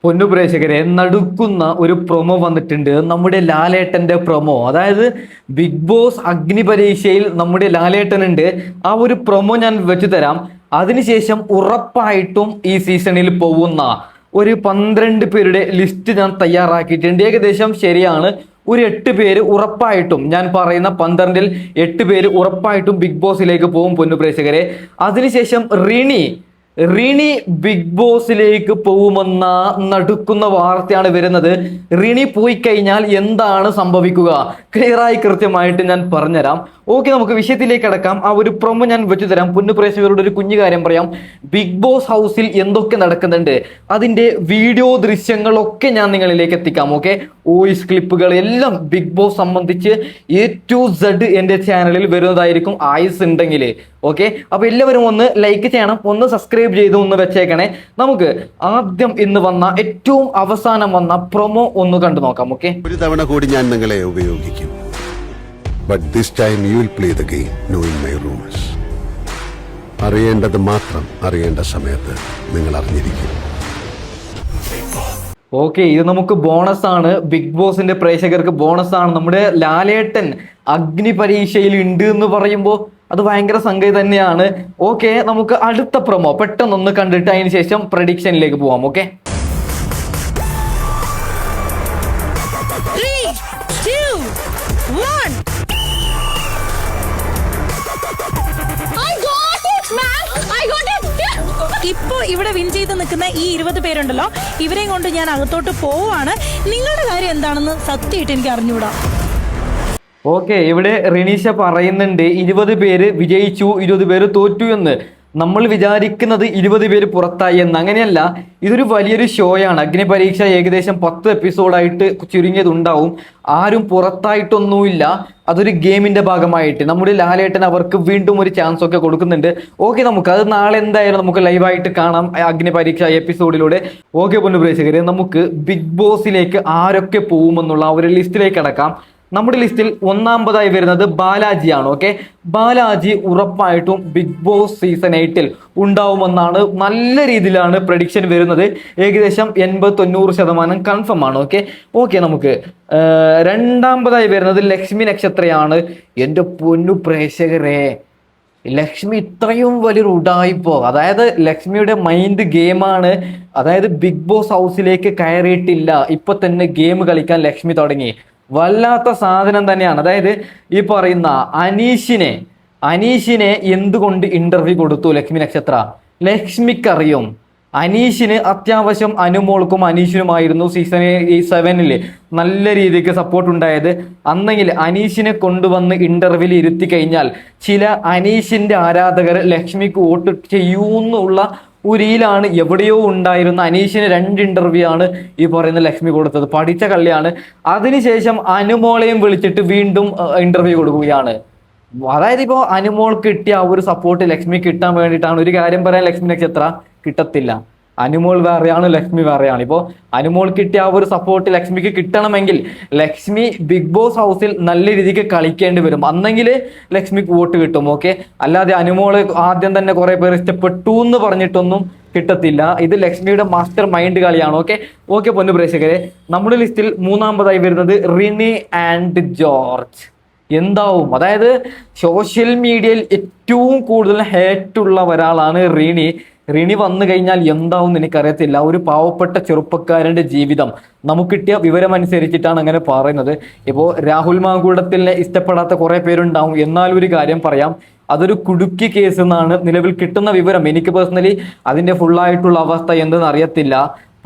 പൊന്നു പ്രേക്ഷകരെ, നടുക്കുന്ന ഒരു പ്രൊമോ വന്നിട്ടുണ്ട്. നമ്മുടെ ലാലേട്ടന്റെ പ്രൊമോ. അതായത് ബിഗ് ബോസ് അഗ്നിപരീക്ഷയിൽ നമ്മുടെ ലാലേട്ടൻ ഉണ്ട്. ആ ഒരു പ്രൊമോ ഞാൻ വെച്ചു തരാം. അതിനുശേഷം ഉറപ്പായിട്ടും ഈ സീസണിൽ പോകുന്ന ഒരു 12 പേരുടെ ലിസ്റ്റ് ഞാൻ തയ്യാറാക്കിയിട്ടുണ്ട്. ഏകദേശം ശരിയാണ്, ഒരു 8 പേര് ഉറപ്പായിട്ടും, ഞാൻ പറയുന്ന 12-ൽ 8 പേര് ഉറപ്പായിട്ടും ബിഗ് ബോസിലേക്ക് പോകും പൊന്നു പ്രേക്ഷകരെ. അതിനുശേഷം റിണി ബിഗ് ബോസിലേക്ക് പോകുമെന്ന നടുക്കുന്ന വാർത്തയാണ് വരുന്നത്. റിണി പോയി കഴിഞ്ഞാൽ എന്താണ് സംഭവിക്കുക? ക്ലിയറായി കൃത്യമായിട്ട് ഞാൻ പറഞ്ഞുതരാം. ഓക്കെ, നമുക്ക് വിഷയത്തിലേക്ക് അടക്കാം. ആ ഒരു പ്രൊമോ ഞാൻ വെച്ചു തരാം. പൊന്നു പ്രേക്ഷകരോട് ഒരു കുഞ്ഞു കാര്യം പറയാം. ബിഗ് ബോസ് ഹൗസിൽ എന്തൊക്കെ നടക്കുന്നുണ്ട് അതിന്റെ വീഡിയോ ദൃശ്യങ്ങളൊക്കെ ഞാൻ നിങ്ങളിലേക്ക് എത്തിക്കാം. ഓക്കെ, വോയിസ് ക്ലിപ്പുകൾ എല്ലാം ബിഗ് ബോസ് സംബന്ധിച്ച് A to Z എൻ്റെ ചാനലിൽ വരുന്നതായിരിക്കും, ആയുസ് ഉണ്ടെങ്കിൽ. ഓക്കെ, അപ്പൊ എല്ലാവരും ഒന്ന് ലൈക്ക് ചെയ്യണം, ഒന്ന് സബ്സ്ക്രൈബ് ചെയ്ത് ഒന്ന് വെച്ചേക്കണേ. നമുക്ക് ആദ്യം ഇന്ന് വന്ന ഏറ്റവും അവസാനം വന്ന പ്രൊമോ ഒന്ന് കണ്ടു നോക്കാം. ഓക്കെ, ഒരു തവണ കൂടി ഞാൻ നിങ്ങളെ ഉപയോഗിക്കും. But this time you will play the game knowing my rules. അറിയേണ്ടത് മാത്രം അറിയേണ്ട സമയത്ത് നിങ്ങൾ അറിഞ്ഞിരിക്കും. ഓക്കെ, ഇത് നമുക്ക് ബോണസ് ആണ്. ബിഗ് ബോസിന്റെ പ്രേക്ഷകർക്ക് ബോണസ് ആണ്. നമ്മുടെ ലാലേട്ടൻ അഗ്നി പരീക്ഷയിൽ ഉണ്ട് എന്ന് പറയുമ്പോൾ അത് ഭയങ്കര സംഗതി തന്നെയാണ്. ഓക്കെ, നമുക്ക് അടുത്ത പ്രൊമോ പെട്ടെന്നൊന്ന് കണ്ടിട്ട് അതിന് ശേഷം പ്രഡിക്ഷനിലേക്ക് പോവാം. ഓക്കെ, ഇപ്പൊ ഇവിടെ വിൻ ചെയ്ത് നിൽക്കുന്ന ഈ 20 പേരുണ്ടല്ലോ, ഇവരെയും കൊണ്ട് ഞാൻ അകത്തോട്ട് പോവാണ്. നിങ്ങളുടെ കാര്യം എന്താണെന്ന് സത്യമായിട്ട് എനിക്ക് അറിഞ്ഞുകൂടാ. ഓക്കെ, ഇവിടെ റിനീഷ പറയുന്നുണ്ട് 20 പേര് വിജയിച്ചു, 20 പേര് തോറ്റു എന്ന്. നമ്മൾ വിചാരിക്കുന്നത് 20 പേര് പുറത്തായി എന്ന്. അങ്ങനെയല്ല, ഇതൊരു വലിയൊരു ഷോയാണ്. അഗ്നിപരീക്ഷ ഏകദേശം 10 എപ്പിസോഡായിട്ട് ചുരുങ്ങിയതുണ്ടാവും. ആരും പുറത്തായിട്ടൊന്നുമില്ല. അതൊരു ഗെയിമിന്റെ ഭാഗമായിട്ട് നമ്മുടെ ലാലേട്ടൻ അവർക്ക് വീണ്ടും ഒരു ചാൻസ് ഒക്കെ കൊടുക്കുന്നുണ്ട്. ഓക്കെ, നമുക്ക് അത് നാളെ എന്തായാലും നമുക്ക് ലൈവായിട്ട് കാണാം അഗ്നിപരീക്ഷ എപ്പിസോഡിലൂടെ. ഓക്കെ പൊന്നു പ്രേക്ഷകരെ, നമുക്ക് ബിഗ് ബോസിലേക്ക് ആരൊക്കെ പോകുമെന്നുള്ള ആ ഒരു ലിസ്റ്റിലേക്ക് അടക്കാം. നമ്മുടെ ലിസ്റ്റിൽ ഒന്നാമതായി വരുന്നത് ബാലാജിയാണ്. ഓക്കെ, ബാലാജി ഉറപ്പായിട്ടും ബിഗ് ബോസ് സീസൺ 8-ൽ ഉണ്ടാവുമെന്നാണ് നല്ല രീതിയിലാണ് പ്രഡിക്ഷൻ വരുന്നത്. ഏകദേശം 80-90% കൺഫേം ആണ്. ഓക്കെ, നമുക്ക് രണ്ടാമതായി വരുന്നത് ലക്ഷ്മി നക്ഷത്രയാണ്. എൻ്റെ പൊന്നു പ്രേക്ഷകരെ, ലക്ഷ്മി ഇത്രയും വലിയൊരു ഉഡായിപ്പോ. അതായത് ലക്ഷ്മിയുടെ മൈൻഡ് ഗെയിമാണ്. അതായത് ബിഗ് ബോസ് ഹൗസിലേക്ക് കയറിയിട്ടില്ല, ഇപ്പൊ തന്നെ ഗെയിം കളിക്കാൻ ലക്ഷ്മി തുടങ്ങി. വല്ലാത്ത സാധനം തന്നെയാണ്. അതായത് ഈ പറയുന്ന അനീഷിനെ എന്തുകൊണ്ട് ഇന്റർവ്യൂ കൊടുത്തു ലക്ഷ്മി നക്ഷത്ര? ലക്ഷ്മിക്കറിയും. അനീഷിന് അത്യാവശ്യം അനുമോൾക്കും അനീഷിനുമായിരുന്നു സീസൺ 7-ൽ നല്ല രീതിക്ക് സപ്പോർട്ട് ഉണ്ടായത്. അന്നെങ്കിൽ അനീഷിനെ കൊണ്ടുവന്ന് ഇന്റർവ്യൂവിൽ ഇരുത്തി കഴിഞ്ഞാൽ ചില അനീഷിന്റെ ആരാധകർ ലക്ഷ്മിക്ക് വോട്ട് ചെയ്യൂന്നുള്ള ഉരിയിലാണ് എവിടെയോ ഉണ്ടായിരുന്ന അനീഷിന് 2 ഇന്റർവ്യൂ ആണ് ഈ പറയുന്ന ലക്ഷ്മി കൊടുത്തത്. പഠിച്ച കള്ളിയാണ്. അതിനുശേഷം അനുമോളെയും വിളിച്ചിട്ട് വീണ്ടും ഇന്റർവ്യൂ കൊടുക്കുകയാണ്. അതായത് ഇപ്പോൾ അനുമോൾ കിട്ടിയ ആ ഒരു സപ്പോർട്ട് ലക്ഷ്മി കിട്ടാൻ വേണ്ടിയിട്ടാണ്. ഒരു കാര്യം പറയാൻ, ലക്ഷ്മി നക്ഷത്ര കിട്ടത്തില്ല. അനുമോൾ വേറെയാണ്, ലക്ഷ്മി വേറെയാണ്. ഇപ്പോൾ അനുമോൾ കിട്ടിയ ആ ഒരു സപ്പോർട്ട് ലക്ഷ്മിക്ക് കിട്ടണമെങ്കിൽ ലക്ഷ്മി ബിഗ് ബോസ് ഹൗസിൽ നല്ല രീതിക്ക് കളിക്കേണ്ടി വരും. അന്നെങ്കിൽ ലക്ഷ്മിക്ക് വോട്ട് കിട്ടും. ഓക്കെ, അല്ലാതെ അനുമോള് ആദ്യം തന്നെ കുറെ പേർ ഇഷ്ടപ്പെട്ടു എന്ന് പറഞ്ഞിട്ടൊന്നും കിട്ടത്തില്ല. ഇത് ലക്ഷ്മിയുടെ മാസ്റ്റർ മൈൻഡ് കളിയാണ്. ഓക്കെ പൊന്നു പ്രേക്ഷകരെ, നമ്മുടെ ലിസ്റ്റിൽ മൂന്നാമതായി വരുന്നത് റിനി ആൻഡ് ജോർജ്. എന്താവും? അതായത് സോഷ്യൽ മീഡിയയിൽ ഏറ്റവും കൂടുതൽ ഹേറ്റുള്ള ഒരാളാണ് റിനി വന്നു കഴിഞ്ഞാൽ എന്താവും എനിക്കറിയത്തില്ല. ഒരു പാവപ്പെട്ട ചെറുപ്പക്കാരന്റെ ജീവിതം നമുക്ക് കിട്ടിയ വിവരം അനുസരിച്ചിട്ടാണ് അങ്ങനെ പറയുന്നത്. ഇപ്പോൾ രാഹുൽ മാങ്കൂട്ടത്തിനെ ഇഷ്ടപ്പെടാത്ത കുറെ പേരുണ്ടാവും. എന്നാൽ ഒരു കാര്യം പറയാം, അതൊരു കുടുക്കി കേസ് എന്നാണ് നിലവിൽ കിട്ടുന്ന വിവരം. എനിക്ക് പേഴ്സണലി അതിന്റെ ഫുള്ളായിട്ടുള്ള അവസ്ഥ എന്തെന്ന് അറിയത്തില്ല.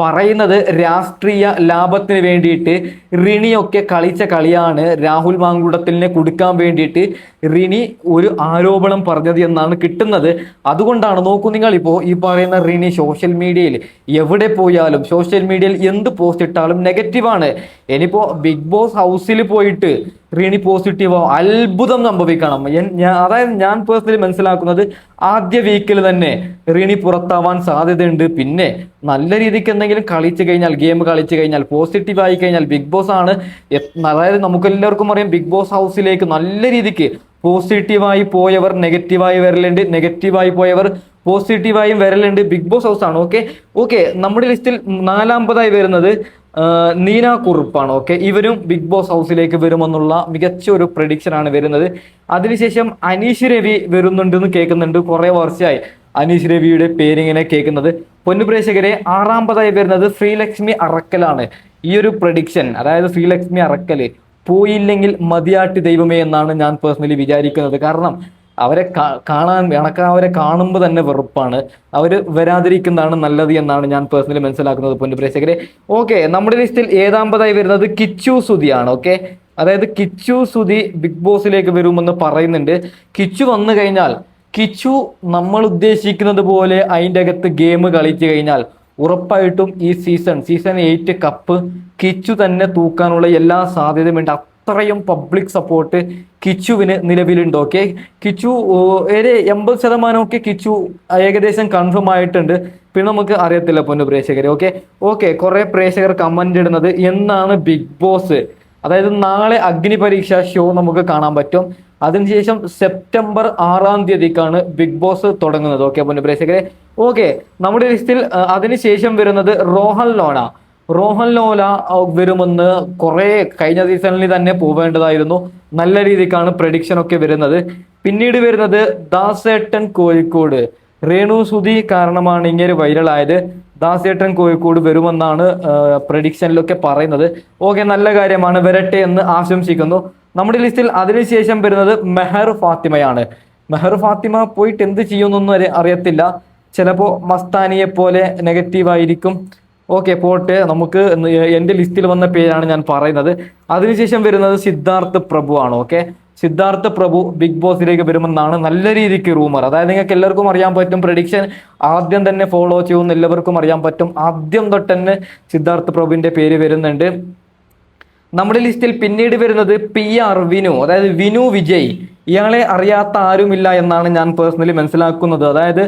പറയുന്നത് രാഷ്ട്രീയ ലാഭത്തിന് വേണ്ടിയിട്ട് റിനിയൊക്കെ കളിച്ച കളിയാണ്. രാഹുൽ മാങ്കൂട്ടത്തിനെ കൊടുക്കാൻ വേണ്ടിയിട്ട് റിനി ഒരു ആരോപണം പറഞ്ഞത് എന്നാണ് കിട്ടുന്നത്. അതുകൊണ്ടാണ് നോക്കൂ നിങ്ങൾ, ഇപ്പോൾ ഈ പറയുന്ന റിനി സോഷ്യൽ മീഡിയയിൽ എവിടെ പോയാലും, സോഷ്യൽ മീഡിയയിൽ എന്ത് പോസ്റ്റ് ഇട്ടാലും നെഗറ്റീവാണ്. ഇനിയിപ്പോൾ ബിഗ് ബോസ് ഹൗസിൽ പോയിട്ട് റിനി പോസിറ്റീവോ അത്ഭുതം സംഭവിക്കണം. അതായത് ഞാൻ പേഴ്സണലി മനസ്സിലാക്കുന്നത് ആദ്യ വീക്കിൽ തന്നെ റിനി പുറത്താവാൻ സാധ്യതയുണ്ട്. പിന്നെ നല്ല രീതിക്ക് എന്തെങ്കിലും കളിച്ചു കഴിഞ്ഞാൽ, ഗെയിം കളിച്ചു കഴിഞ്ഞാൽ, പോസിറ്റീവ് ആയി കഴിഞ്ഞാൽ ബിഗ് ബോസ് ആണ്. അതായത് നമുക്കെല്ലാവർക്കും അറിയാം, ബിഗ് ബോസ് ഹൗസിലേക്ക് നല്ല രീതിക്ക് പോസിറ്റീവായി പോയവർ നെഗറ്റീവായി വരലുണ്ട്, നെഗറ്റീവായി പോയവർ പോസിറ്റീവായും വരലുണ്ട്. ബിഗ് ബോസ് ഹൗസ് ആണ്. ഓക്കെ നമ്മുടെ ലിസ്റ്റിൽ 4ാമതായി വരുന്നത് നീന കുറുപ്പാണ്. ഇവരും ബിഗ് ബോസ് ഹൗസിലേക്ക് വരുമെന്നുള്ള മികച്ച ഒരു പ്രഡിക്ഷൻ ആണ് വരുന്നത്. അതിനുശേഷം അനീഷ് രവി വരുന്നുണ്ടെന്ന് കേൾക്കുന്നുണ്ട്. കുറെ വർഷമായി അനീഷ് രവിയുടെ പേരിങ്ങനെ കേൾക്കുന്നത്. പൊന്നുപ്രേക്ഷകരെ, 6ാമതായി വരുന്നത് ശ്രീലക്ഷ്മി അറക്കലാണ്. ഈ ഒരു പ്രഡിക്ഷൻ, അതായത് ശ്രീലക്ഷ്മി അറക്കല് പോയില്ലെങ്കിൽ മതിയാട്ടി ദൈവമേ എന്നാണ് ഞാൻ പേഴ്സണലി വിചാരിക്കുന്നത്. കാരണം അവരെ അവരെ കാണുമ്പോൾ തന്നെ വെറുപ്പാണ്. അവര് വരാതിരിക്കുന്നതാണ് നല്ലത് എന്നാണ് ഞാൻ പേഴ്സണലി മനസ്സിലാക്കുന്നത്. പൊന്നുപ്രേക്ഷകരെ, നമ്മുടെ ലിസ്റ്റിൽ 7ാമതായി വരുന്നത് കിച്ചു സുധിയാണ്. അതായത് കിച്ചു സുധി ബിഗ് ബോസിലേക്ക് വരുമെന്ന് പറയുന്നുണ്ട്. കിച്ചു വന്നു കഴിഞ്ഞാൽ, കിച്ചു നമ്മൾ ഉദ്ദേശിക്കുന്നത് പോലെ അതിൻ്റെ അകത്ത് ഗെയിം കളിച്ചു കഴിഞ്ഞാൽ ഉറപ്പായിട്ടും ഈ സീസൺ 8 കപ്പ് കിച്ചു തന്നെ തൂക്കാനുള്ള എല്ലാ സാധ്യതയുമുണ്ട്. അത്രയും പബ്ലിക് സപ്പോർട്ട് കിച്ചുവിന് നിലവിലുണ്ട്. കിച്ചു 80% കിച്ചു ഏകദേശം കൺഫേം ആയിട്ടുണ്ട്. പിന്നെ നമുക്ക് അറിയത്തില്ല പൊന്നുപ്രേക്ഷകരെ. കുറെ പ്രേക്ഷകർ കമന്റ് ഇടുന്നത് എന്നാണ് ബിഗ് ബോസ്, അതായത് നാളെ അഗ്നി പരീക്ഷ ഷോ നമുക്ക് കാണാൻ പറ്റും. അതിനുശേഷം സെപ്റ്റംബർ 6-ാം തീയതിക്കാണ് ബിഗ് ബോസ് തുടങ്ങുന്നത്. പൊന്നുപ്രേക്ഷകരെ, നമ്മുടെ ലിസ്റ്റിൽ അതിനുശേഷം വരുന്നത് റോഹൻ ലോല വരുമെന്ന് കുറെ കഴിഞ്ഞ സീസണിൽ തന്നെ പോവേണ്ടതായിരുന്നു. നല്ല രീതിക്കാണ് പ്രഡിക്ഷൻ ഒക്കെ വരുന്നത്. പിന്നീട് വരുന്നത് ദാസേട്ടൻ കോഴിക്കോട്. രേണു സുധി കാരണമാണ് ഇങ്ങനെ വൈറലായത്. ദാസേട്ടൻ കോഴിക്കോട് വരുമെന്നാണ് പ്രഡിക്ഷനിലൊക്കെ പറയുന്നത്. നല്ല കാര്യമാണ്, വരട്ടെ എന്ന് ആശംസിക്കുന്നു. നമ്മുടെ ലിസ്റ്റിൽ അതിനുശേഷം വരുന്നത് മെഹർ ഫാത്തിമയാണ്. മെഹർ ഫാത്തിമ പോയിട്ട് എന്ത് ചെയ്യുമെന്നൊന്നും അറിയത്തില്ല. ചിലപ്പോൾ മസ്താനിയെ പോലെ നെഗറ്റീവായിരിക്കും. പോട്ടെ, നമുക്ക് എൻ്റെ ലിസ്റ്റിൽ വന്ന പേരാണ് ഞാൻ പറയുന്നത്. അതിനുശേഷം വരുന്നത് സിദ്ധാർത്ഥ് പ്രഭു ആണ്. സിദ്ധാർത്ഥ പ്രഭു ബിഗ് ബോസിലേക്ക് വരുമെന്നാണ് നല്ല രീതിക്ക് റൂമർ. അതായത് നിങ്ങൾക്ക് എല്ലാവർക്കും അറിയാൻ പറ്റും, പ്രഡിക്ഷൻ ആദ്യം തന്നെ ഫോളോ ചെയ്യുന്ന എല്ലാവർക്കും അറിയാൻ പറ്റും. ആദ്യം തൊട്ട് തന്നെ സിദ്ധാർത്ഥ പ്രഭുവിന്റെ പേര് വരുന്നുണ്ട്. നമ്മുടെ ലിസ്റ്റിൽ പിന്നീട് വരുന്നത് PR വിനു, അതായത് വിനു വിജയ്. ഇയാളെ അറിയാത്ത ആരുമില്ല എന്നാണ് ഞാൻ പേഴ്സണലി മനസ്സിലാക്കുന്നത്. അതായത്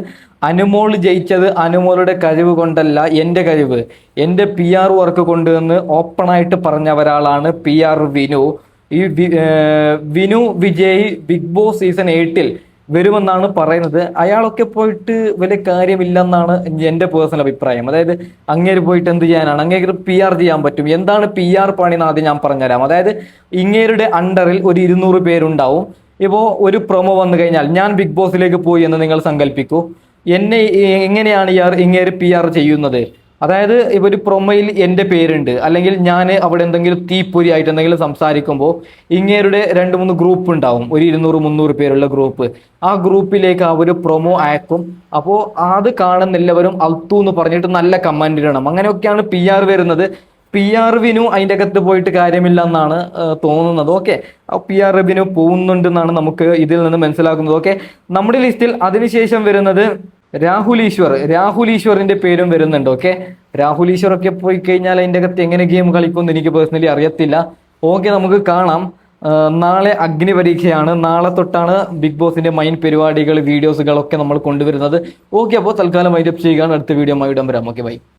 അനുമോൾ ജയിച്ചത് അനുമോളുടെ കഴിവ് കൊണ്ടല്ല, എൻ്റെ കഴിവ്, എൻ്റെ PR വർക്ക് കൊണ്ട് എന്ന് ഓപ്പണായിട്ട് പറഞ്ഞ ഒരാളാണ് PR വിനു. ഈ Vinu Vijay big boss season 8 വരുമെന്നാണ് പറയുന്നത്. അയാളൊക്കെ പോയിട്ട് വലിയ കാര്യമില്ലെന്നാണ് എൻ്റെ പേഴ്സണൽ അഭിപ്രായം. അതായത് അങ്ങേര് പോയിട്ട് എന്ത് ചെയ്യാനാണ്, അങ്ങേര് PR ചെയ്യാൻ പറ്റും. എന്താണ് PR പണി എന്ന് ആദ്യം ഞാൻ പറഞ്ഞുതരാം. അതായത് ഇങ്ങേരുടെ അണ്ടറിൽ ഒരു 200 പേരുണ്ടാവും. ഇപ്പോൾ ഒരു പ്രൊമോ വന്നു കഴിഞ്ഞാൽ ഞാൻ ബിഗ് ബോസിലേക്ക് പോയി എന്ന് നിങ്ങൾ സങ്കല്പിക്കൂ. എന്നെ എങ്ങനെയാണ് ഇങ്ങേര് PR ചെയ്യുന്നത്? അതായത് ഇപ്പോൾ ഒരു പ്രൊമോയിൽ എൻ്റെ പേരുണ്ട്, അല്ലെങ്കിൽ ഞാൻ അവിടെ എന്തെങ്കിലും തീപ്പൊരി ആയിട്ട് എന്തെങ്കിലും സംസാരിക്കുമ്പോൾ ഇങ്ങേരുടെ 2-3 ഗ്രൂപ്പ് ഉണ്ടാവും, ഒരു 200-300 പേരുള്ള ഗ്രൂപ്പ്. ആ ഗ്രൂപ്പിലേക്ക് അവർ പ്രൊമോ അയക്കും. അപ്പോൾ അത് കാണുന്ന എല്ലാവരും അൽത്തു എന്ന് പറഞ്ഞിട്ട് നല്ല കമന്റ് ഇടണം. അങ്ങനെയൊക്കെയാണ് PR വരുന്നത്. PR വിനു അതിൻ്റെ അകത്ത് പോയിട്ട് കാര്യമില്ല എന്നാണ് തോന്നുന്നത്. PR വിനു പോകുന്നുണ്ടെന്നാണ് നമുക്ക് ഇതിൽ നിന്ന് മനസ്സിലാക്കുന്നത്. നമ്മുടെ ലിസ്റ്റിൽ അതിനുശേഷം വരുന്നത് രാഹുൽ ഈശ്വറിന്റെ പേരും വരുന്നുണ്ട്. രാഹുൽ ഈശ്വർ ഒക്കെ പോയി കഴിഞ്ഞാൽ അതിൻ്റെ അകത്ത് എങ്ങനെ ഗെയിം കളിക്കുമെന്ന് എനിക്ക് പേഴ്സണലി അറിയത്തില്ല. നമുക്ക് കാണാം. നാളെ അഗ്നി പരീക്ഷയാണ്. നാളെ തൊട്ടാണ് ബിഗ് ബോസിന്റെ മൈൻ പരിപാടികൾ, വീഡിയോസുകളൊക്കെ നമ്മൾ കൊണ്ടുവരുന്നത്. അപ്പോൾ തൽക്കാലം വൈൻഡപ്പ് ചെയ്യുകയാണ്. അടുത്ത വീഡിയോ ആയി ഇടാൻ വരാം. ബൈ.